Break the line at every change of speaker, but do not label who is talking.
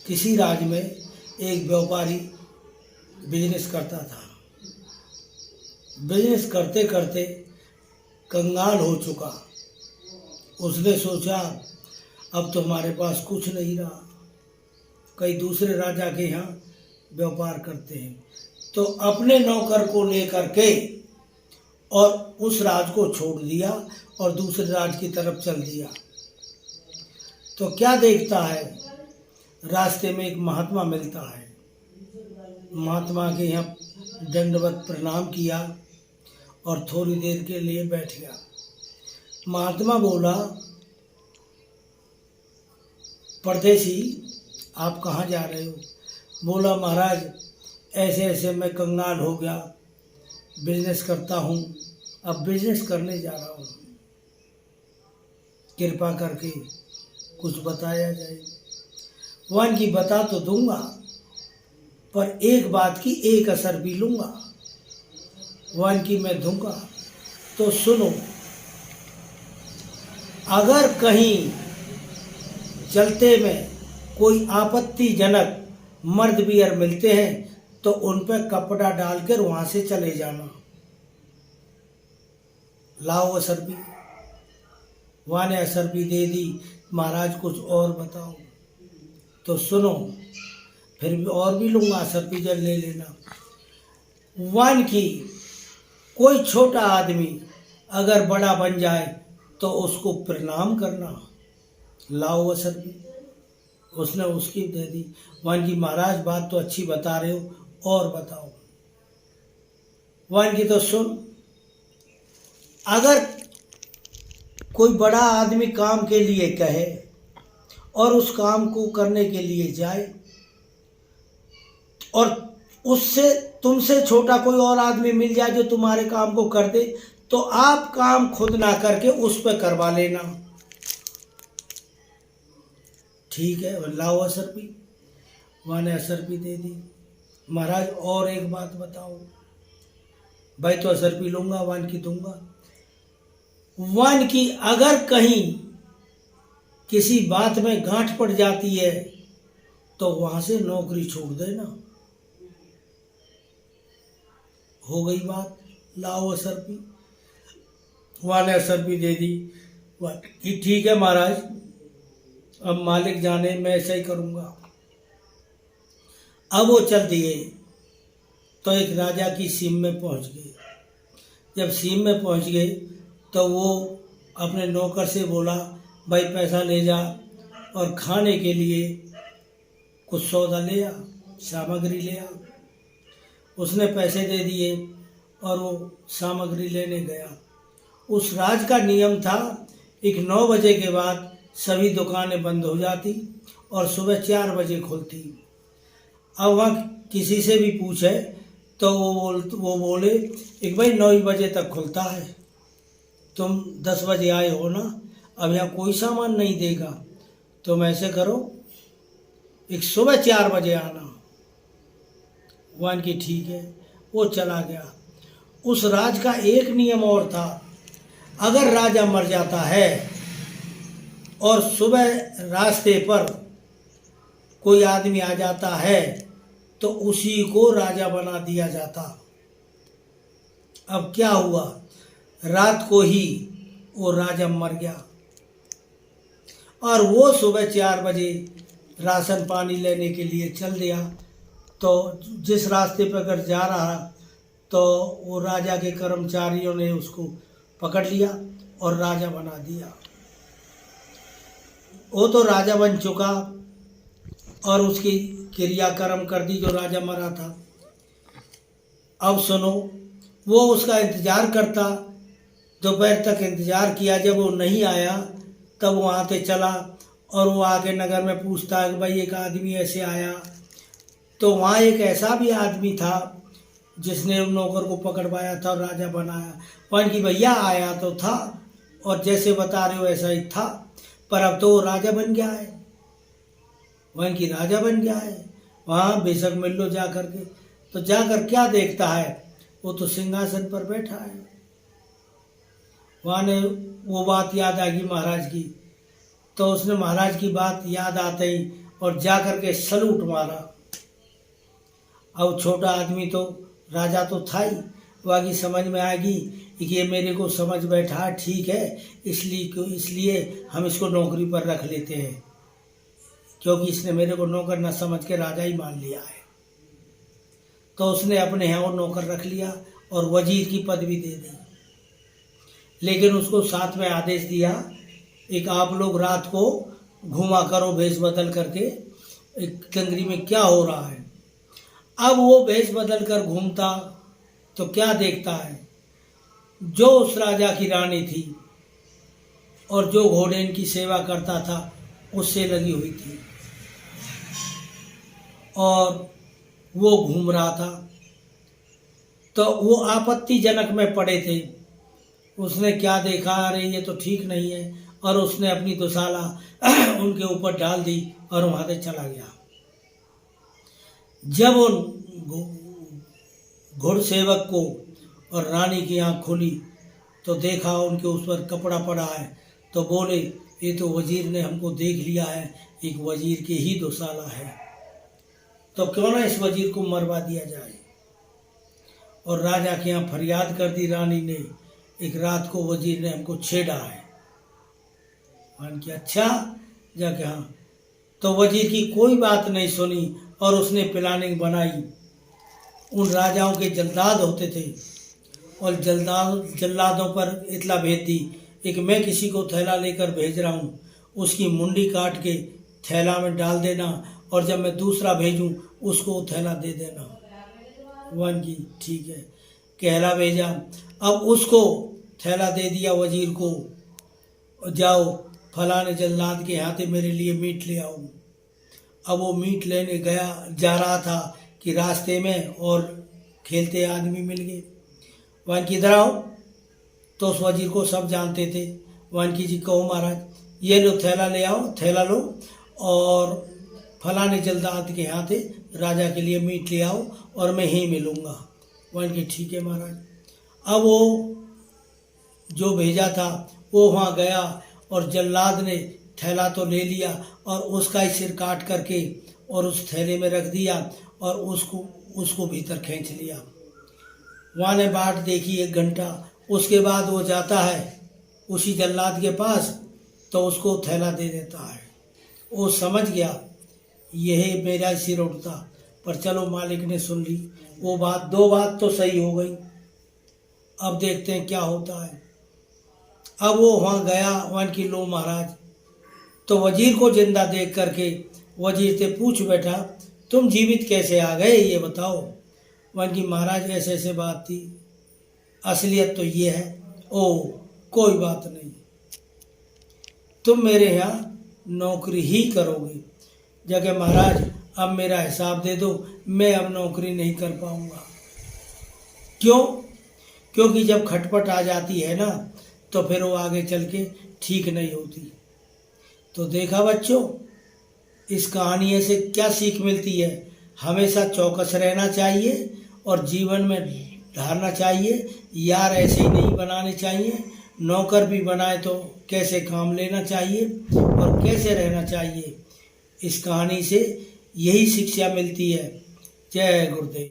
किसी राज्य में एक व्यापारी बिजनेस करता था। बिजनेस करते करते कंगाल हो चुका। उसने सोचा अब तो हमारे पास कुछ नहीं रहा, कई दूसरे राजा के यहाँ व्यापार करते हैं। तो अपने नौकर को लेकर के और उस राज को छोड़ दिया और दूसरे राज की तरफ चल दिया। तो क्या देखता है, रास्ते में एक महात्मा मिलता है। महात्मा के यहाँ दंडवत प्रणाम किया और थोड़ी देर के लिए बैठ गया। महात्मा बोला, परदेसी आप कहाँ जा रहे हो? बोला, महाराज ऐसे ऐसे मैं कंगाल हो गया, बिजनेस करता हूँ, अब बिजनेस करने जा रहा हूँ, कृपा करके कुछ बताया जाए। वन की बता तो दूंगा, पर एक बात की एक असर भी लूँगा। वन की मैं दूंगा तो सुनो, अगर कहीं चलते में कोई आपत्तिजनक मर्द बियर मिलते हैं तो उन पर कपड़ा डालकर वहां से चले जाना। लाओ असर भी। वहाँ ने असर भी दे दी। महाराज कुछ और बताओ। तो सुनो, फिर भी और भी लूँगा, असर भी जल ले लेना। वन की कोई छोटा आदमी अगर बड़ा बन जाए तो उसको प्रणाम करना। लाओ असर भी। उसने उसकी दे दी। वन की, महाराज बात तो अच्छी बता रहे हो, और बताओ। वन की, तो सुन, अगर कोई बड़ा आदमी काम के लिए कहे और उस काम को करने के लिए जाए और उससे तुमसे छोटा कोई और आदमी मिल जाए जो तुम्हारे काम को कर दे, तो आप काम खुद ना करके उस पर करवा लेना। ठीक है, लाओ असर भी। वहाँ ने असर भी दे दी। महाराज और एक बात बताओ। भाई तो असर भी लूँगा, वन की दूंगा। वन की अगर कहीं किसी बात में गांठ पड़ जाती है तो वहाँ से नौकरी छोड़ देना। हो गई बात, लाओ असर भी। वहाँ ने असर भी दे दी कि ठीक है महाराज, अब मालिक जाने, मैं ऐसा ही करूँगा। अब वो चल दिए तो एक राजा की सीम में पहुँच गए। जब सीम में पहुँच गए तो वो अपने नौकर से बोला, भाई पैसा ले जा और खाने के लिए कुछ सौदा ले आ, सामग्री ले आ। उसने पैसे दे दिए और वो सामग्री लेने गया। उस राज का नियम था, एक 9 बजे के बाद सभी दुकानें बंद हो जाती और सुबह 4 बजे खुलती। अब वहाँ किसी से भी पूछे तो वो बोले, एक भाई 9 बजे तक खुलता है, तुम 10 बजे आए हो ना, अब यहाँ कोई सामान नहीं देगा, तुम ऐसे करो, एक सुबह 4 बजे आना। वन की ठीक है, वो चला गया। उस राज का एक नियम और था, अगर राजा मर जाता है और सुबह रास्ते पर कोई आदमी आ जाता है तो उसी को राजा बना दिया जाता। अब क्या हुआ, रात को ही वो राजा मर गया और वो सुबह 4 बजे राशन पानी लेने के लिए चल दिया। तो जिस रास्ते पर अगर जा रहा तो वो राजा के कर्मचारियों ने उसको पकड़ लिया और राजा बना दिया। वो तो राजा बन चुका और उसकी क्रियाकर्म कर दी जो राजा मरा था। अब सुनो, वो उसका इंतज़ार करता, दोपहर तक इंतज़ार किया। जब वो नहीं आया तब वो आते चला और वो आके नगर में पूछता है कि भाई एक आदमी ऐसे आया। तो वहाँ एक ऐसा भी आदमी था जिसने उन नौकर को पकड़वाया था और राजा बनाया। वन की, भैया आया तो था और जैसे बता रहे हो ऐसा ही था, पर अब तो वो राजा बन गया है। वन की, राजा बन गया है। वहाँ बेशक मिल लो जा कर के। तो जाकर क्या देखता है, वो तो सिंहासन पर बैठा है। वहाँ ने वो बात याद आ गई महाराज की, तो उसने महाराज की बात याद आते ही और जा कर के सलूट मारा। अब छोटा आदमी तो राजा तो था ही, बाकी समझ में आएगी कि ये मेरे को समझ बैठा, ठीक है, इसलिए हम इसको नौकरी पर रख लेते हैं, क्योंकि इसने मेरे को नौकर न समझ के राजा ही मान लिया है। तो उसने अपने यहाँ वो नौकर रख लिया और वजीर की पदवी दे दी। लेकिन उसको साथ में आदेश दिया, एक आप लोग रात को घुमा करो भेष बदल करके, एक कंगरी में क्या हो रहा है। अब वो भेष बदल कर घूमता तो क्या देखता है, जो उस राजा की रानी थी और जो घोड़े की सेवा करता था उससे लगी हुई थी, और वो घूम रहा था। तो वो आपत्तिजनक में पड़े थे। उसने क्या देखा, अरे ये तो ठीक नहीं है, और उसने अपनी दुशाला उनके ऊपर डाल दी और वहां से चला गया। जब उन घुड़सेवक को और रानी की आंख खुली तो देखा उनके उस पर कपड़ा पड़ा है, तो बोले ये तो वजीर ने हमको देख लिया है, एक वजीर की ही दुशाला है, तो क्यों ना इस वजीर को मरवा दिया जाए। और राजा के यहाँ फरियाद कर दी रानी ने, एक रात को वजीर ने हमको छेड़ा है। मान की अच्छा जाके हाँ, तो वजीर की कोई बात नहीं सुनी और उसने प्लानिंग बनाई। उन राजाओं के जल्दाद होते थे और जल्लादों पर इतला भेज दी, एक मैं किसी को थैला लेकर भेज रहा हूँ, उसकी मुंडी काट के थैला में डाल देना, और जब मैं दूसरा भेजूँ उसको थैला दे देना। वन की ठीक है, कहला भेजा। अब उसको थैला दे दिया वजीर को, जाओ फलाने जल्लाद के हाथे मेरे लिए मीट ले आओ। अब वो मीट लेने जा रहा था कि रास्ते में और खेलते आदमी मिल गए। वन की इधर आओ, तो उस वजीर को सब जानते थे। वन की जी कहो महाराज, ये लो थैला ले आओ, थैला लो और फलाने जल्दाद के हाथे राजा के लिए मीट ले आओ और मैं ही मिलूँगा। वन की ठीक है महाराज। अब वो जो भेजा था वो वहाँ गया और जल्लाद ने थैला तो ले लिया और उसका ही सिर काट करके और उस थैले में रख दिया और उसको भीतर खींच लिया। वहाँ ने बाट देखी 1 घंटा, उसके बाद वो जाता है उसी जल्लाद के पास, तो उसको थैला दे देता है। वो समझ गया यही मेरा ही सिर उठता, पर चलो मालिक ने सुन ली। वो बात 2 बात तो सही हो गई। अब देखते हैं क्या होता है। अब वो वहाँ गया, वन की लो महाराज, तो वजीर को जिंदा देख करके वजीर से पूछ बैठा, तुम जीवित कैसे आ गए ये बताओ। वन की महाराज ऐसे ऐसे बात थी, असलियत तो ये है। ओ कोई बात नहीं, तुम मेरे यहाँ नौकरी ही करोगे। जगह महाराज अब मेरा हिसाब दे दो, मैं अब नौकरी नहीं कर पाऊँगा। क्यों? क्योंकि जब खटपट आ जाती है ना तो फिर वो आगे चल के ठीक नहीं होती। तो देखा बच्चों, इस कहानी से क्या सीख मिलती है? हमेशा चौकस रहना चाहिए और जीवन में धारना चाहिए। यार ऐसे ही नहीं बनाने चाहिए, नौकर भी बनाए तो कैसे काम लेना चाहिए और कैसे रहना चाहिए। इस कहानी से यही शिक्षा मिलती है। जय गुरुदेव।